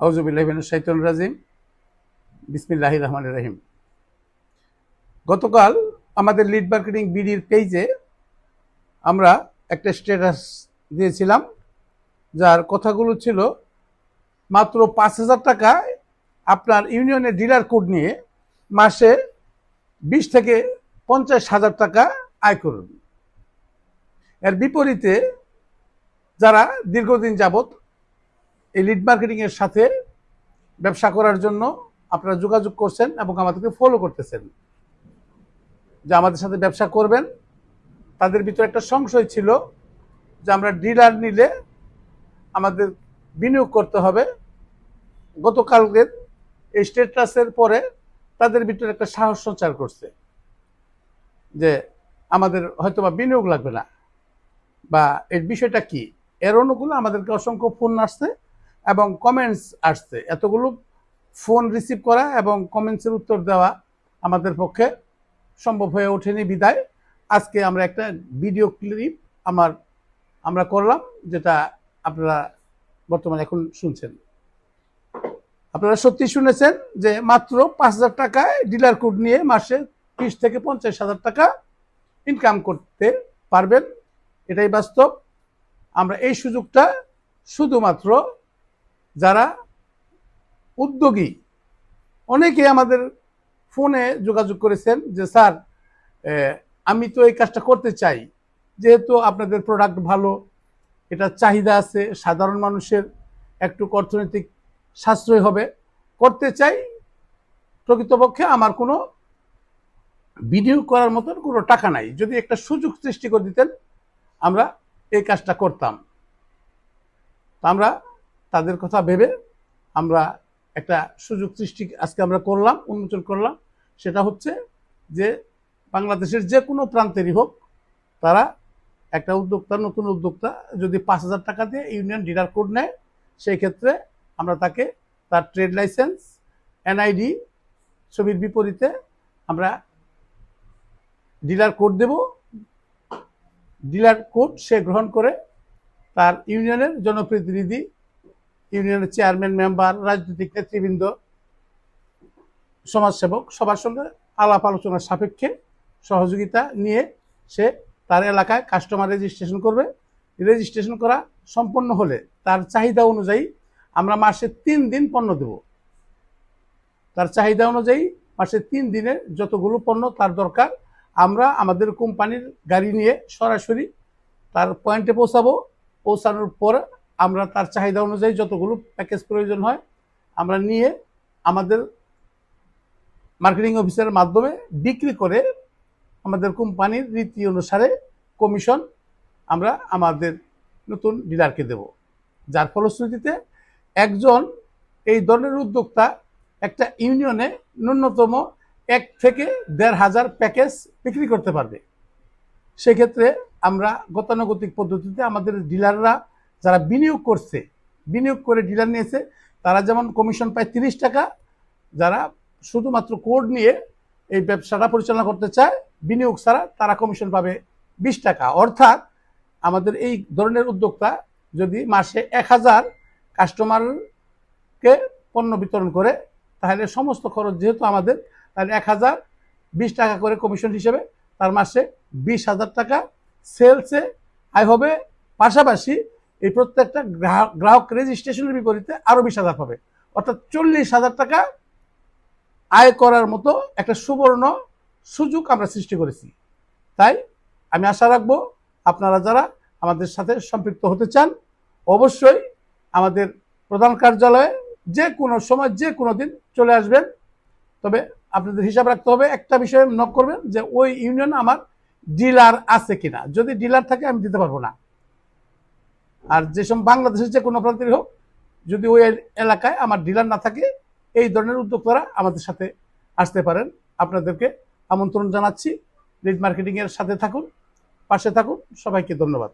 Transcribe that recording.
আউযুবিল্লাহি মিনাশ শাইতানির রাজিম। বিসমিল্লাহির রহমানির রহিম। গতকাল আমাদের লিড মার্কেটিং বিডির পেজে আমরা একটা স্ট্যাটাস দিয়েছিলাম, যার কথাগুলো ছিল মাত্র ৫,০০০ টাকায় আপনার ইউনিয়নের ডিলার কোড নিয়ে মাসে ২০ থেকে ৫০,০০০ টাকা আয় করুন। এর বিপরীতে যারা দীর্ঘদিন যাবৎ এই লিড মার্কেটিংয়ের সাথে ব্যবসা করার জন্য আপনারা যোগাযোগ করছেন এবং আমাদেরকে ফলো করতেছেন যে আমাদের সাথে ব্যবসা করবেন, তাদের ভিতরে একটা সংশয় ছিল যে আমরা ডিলার নিলে আমাদের বিনিয়োগ করতে হবে। গতকালকের এই স্ট্যাটাসের পরে তাদের ভিতরে একটা সাহস সঞ্চার করছে যে আমাদের হয়তোবা বিনিয়োগ লাগবে না, বা এর বিষয়টা কি। এর অনুকূলে আমাদেরকে অসংখ্য ফোন আসছে এবং কমেন্টস আসছে। এতগুলো ফোন রিসিভ করা এবং কমেন্টসের উত্তর দেওয়া আমাদের পক্ষে সম্ভব হয়ে ওঠেনি, বিদায় আজকে আমরা একটা ভিডিও ক্লিপ আমরা করলাম, যেটা আপনারা বর্তমানে এখন শুনছেন। আপনারা সত্যি শুনেছেন যে মাত্র ৫,০০০ টাকায় ডিলার কোড নিয়ে মাসে ৩০ থেকে ৫০,০০০ টাকা ইনকাম করতে পারবেন। এটাই বাস্তব। আমরা এই সুযোগটা শুধুমাত্র যারা উদ্যোগী, অনেকে আমাদের ফোনে যোগাযোগ করেছেন যে স্যার, আমি তো এই কাজটা করতে চাই, যেহেতু আপনাদের প্রোডাক্ট ভালো, এটা চাহিদা আছে, সাধারণ মানুষের একটু অর্থনৈতিক সাশ্রয় হবে, করতে চাই। প্রকৃতপক্ষে আমার কোনো বিনিয়োগ করার মতন কোনো টাকা নাই, যদি একটা সুযোগ সৃষ্টি করে দিতেন আমরা এই কাজটা করতাম। আমরা তাদের কথা ভেবে আমরা একটা সুযোগ সৃষ্টি আজকে আমরা করলাম, উন্মোচন করলাম। সেটা হচ্ছে যে বাংলাদেশের যে কোনো প্রান্তেরই হোক, তারা একটা উদ্যোক্তা, নতুন উদ্যোক্তা যদি ৫,০০০ টাকা দিয়ে ইউনিয়ন ডিলার কোড নেয়, সেই ক্ষেত্রে আমরা তাকে তার ট্রেড লাইসেন্স, এনআইডি ছবির বিপরীতে আমরা ডিলার কোড দেব। ডিলার কোড সে গ্রহণ করে তার ইউনিয়নের জনপ্রতিনিধি, ইউনিয়নের চেয়ারম্যান, মেম্বার, রাজনৈতিক নেতৃবৃন্দ, সমাজসেবক সবার সঙ্গে আলাপ আলোচনার সাপেক্ষে সহযোগিতা নিয়ে সে তার এলাকায় কাস্টমার রেজিস্ট্রেশন করবে। রেজিস্ট্রেশন করা সম্পন্ন হলে তার চাহিদা অনুযায়ী আমরা মাসে ৩ দিন পণ্য দেব। তার চাহিদা অনুযায়ী মাসে ৩ দিনে যতগুলো পণ্য তার দরকার, আমরা আমাদের কোম্পানির গাড়ি নিয়ে সরাসরি তার পয়েন্টে পৌঁছাবো। পৌঁছানোর পর আমরা তার চাহিদা অনুযায়ী যতগুলো প্যাকেজ প্রয়োজন হয় আমরা নিয়ে আমাদের মার্কেটিং অফিসের মাধ্যমে বিক্রি করে আমাদের কোম্পানির রীতি অনুসারে কমিশন আমরা আমাদের নতুন ডিলারকে দেব। যার ফলশ্রুতিতে একজন এই ধরনের উদ্যোক্তা একটা ইউনিয়নে ন্যূনতম ১ থেকে ১,৫০০ প্যাকেজ বিক্রি করতে পারবে। সেক্ষেত্রে আমরা গতানুগতিক পদ্ধতিতে আমাদের ডিলাররা যারা বিনিয়োগ করছে, বিনিয়োগ করে ডিলার নিয়েছে, তারা যেমন কমিশন পায় ৩০ টাকা, যারা শুধুমাত্র কোড নিয়ে এই ব্যবসাটা পরিচালনা করতে চায় বিনিয়োগ ছাড়া, তারা কমিশন পাবে ২০ টাকা। অর্থাৎ আমাদের এই ধরনের উদ্যোক্তা যদি মাসে ১,০০০ কাস্টমারকে পণ্য বিতরণ করে, তাহলে সমস্ত খরচ যেহেতু আমাদের, তাহলে ১,০০০ ২০ টাকা করে কমিশন হিসেবে তার মাসে ২০,০০০ টাকা সেলসে আয় হবে। পাশাপাশি এই প্রত্যেকটা গ্রাহক রেজিস্ট্রেশনের বিপরীতে আরও ২০,০০০ পাবে, অর্থাৎ ৪০,০০০ টাকা আয় করার মতো একটা সুবর্ণ সুযোগ আমরা সৃষ্টি করেছি। তাই আমি আশা রাখবো আপনারা যারা আমাদের সাথে সম্পৃক্ত হতে চান, অবশ্যই আমাদের প্রধান কার্যালয়ে যে কোনো সময় যে কোনো দিন চলে আসবেন। তবে আপনাদের হিসাব রাখতে হবে, একটা বিষয়ে নক করবেন যে ওই ইউনিয়ন আমার ডিলার আছে কিনা। যদি ডিলার থাকে আমি দিতে পারবো না। আর যেসব বাংলাদেশের যে কোনো প্রান্তের হোক, যদি ওই এলাকায় আমার ডিলার না থাকে, এই ধরনের উদ্যোক্তারা আমাদের সাথে আসতে পারেন। আপনাদেরকে আমন্ত্রণ জানাচ্ছি। লিড মার্কেটিংয়ের সাথে থাকুন, পাশে থাকুন। সবাইকে ধন্যবাদ।